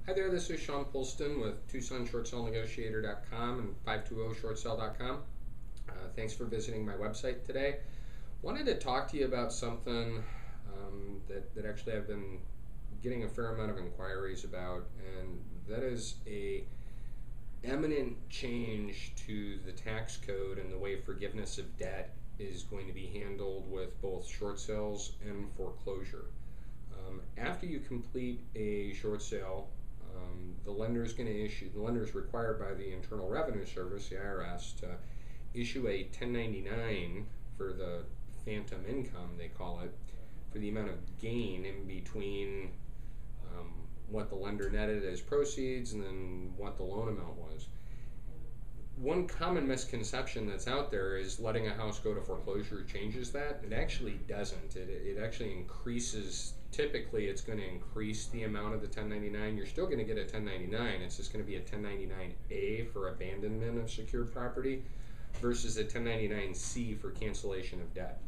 Hi there, this is Sean Polston with TucsonShortSaleNegotiator.com and 520ShortSale.com. Thanks for visiting my website today. Wanted to talk to you about something that actually I've been getting a fair amount of inquiries about, and that is a eminent change to the tax code and the way forgiveness of debt is going to be handled with both short sales and foreclosure. After you complete a short sale, the lender is required by the Internal Revenue Service, the IRS, to issue a 1099 for the phantom income, they call it, for the amount of gain in between what the lender netted as proceeds and then what the loan amount was. One common misconception that's out there is letting a house go to foreclosure changes that. It actually doesn't. It actually increases. Typically, it's going to increase the amount of the 1099. You're still going to get a 1099. It's just going to be a 1099-A for abandonment of secured property versus a 1099-C for cancellation of debt.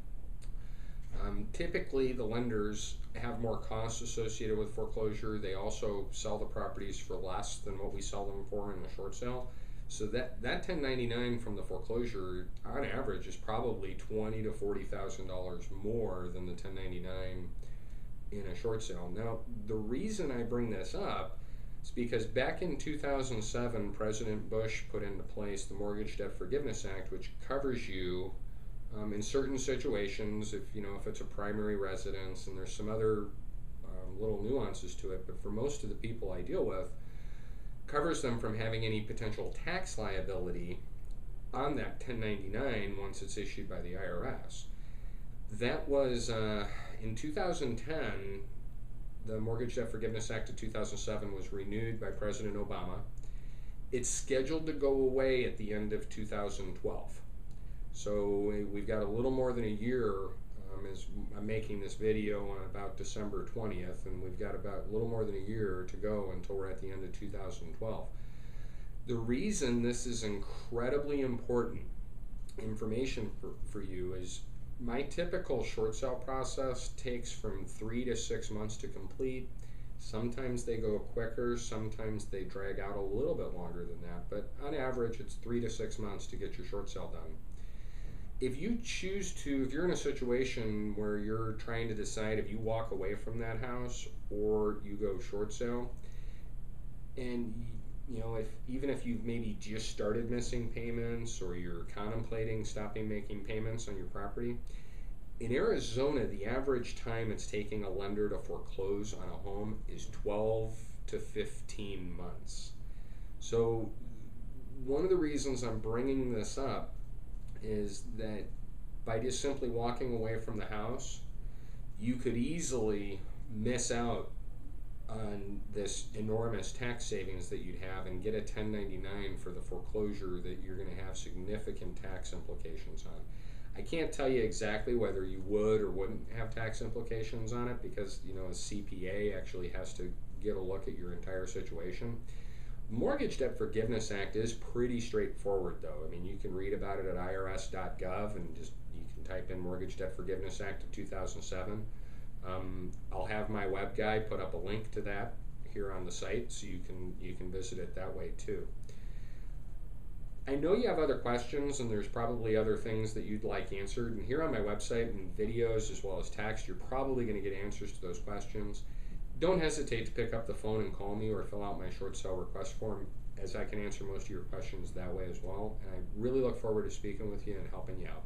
Typically, the lenders have more costs associated with foreclosure. They also sell the properties for less than what we sell them for in a short sale. So that 1099 from the foreclosure, on average, is probably $20,000 to $40,000 more than the 1099 in a short sale. Now, the reason I bring this up is because back in 2007, President Bush put into place the Mortgage Debt Forgiveness Act, which covers you in certain situations, if it's a primary residence, and there's some other little nuances to it, but for most of the people I deal with, covers them from having any potential tax liability on that 1099 once it's issued by the IRS. That was in 2010. The Mortgage Debt Forgiveness Act of 2007 was renewed by President Obama. It's scheduled to go away at the end of 2012. So we've got a little more than a year as I'm making this video on about December 20th, and we've got about a little more than a year to go until we're at the end of 2012. The reason this is incredibly important information for you is my typical short sale process takes from 3 to 6 months to complete. Sometimes they go quicker, sometimes they drag out a little bit longer than that, but on average it's 3 to 6 months to get your short sale done. If you're in a situation where you're trying to decide if you walk away from that house or you go short sale, and even if you've maybe just started missing payments or you're contemplating stopping making payments on your property, in Arizona, the average time it's taking a lender to foreclose on a home is 12 to 15 months. So one of the reasons I'm bringing this up is that by just simply walking away from the house, you could easily miss out on this enormous tax savings that you'd have and get a 1099 for the foreclosure that you're going to have significant tax implications on. I can't tell you exactly whether you would or wouldn't have tax implications on it because a CPA actually has to get a look at your entire situation. Mortgage Debt Forgiveness Act is pretty straightforward, though. I mean, you can read about it at irs.gov, and you can type in Mortgage Debt Forgiveness Act of 2007. I'll have my web guy put up a link to that here on the site, so you can visit it that way too. I know you have other questions, and there's probably other things that you'd like answered. And here on my website and videos as well as text, you're probably going to get answers to those questions. Don't hesitate to pick up the phone and call me or fill out my short sale request form, as I can answer most of your questions that way as well. And I really look forward to speaking with you and helping you out.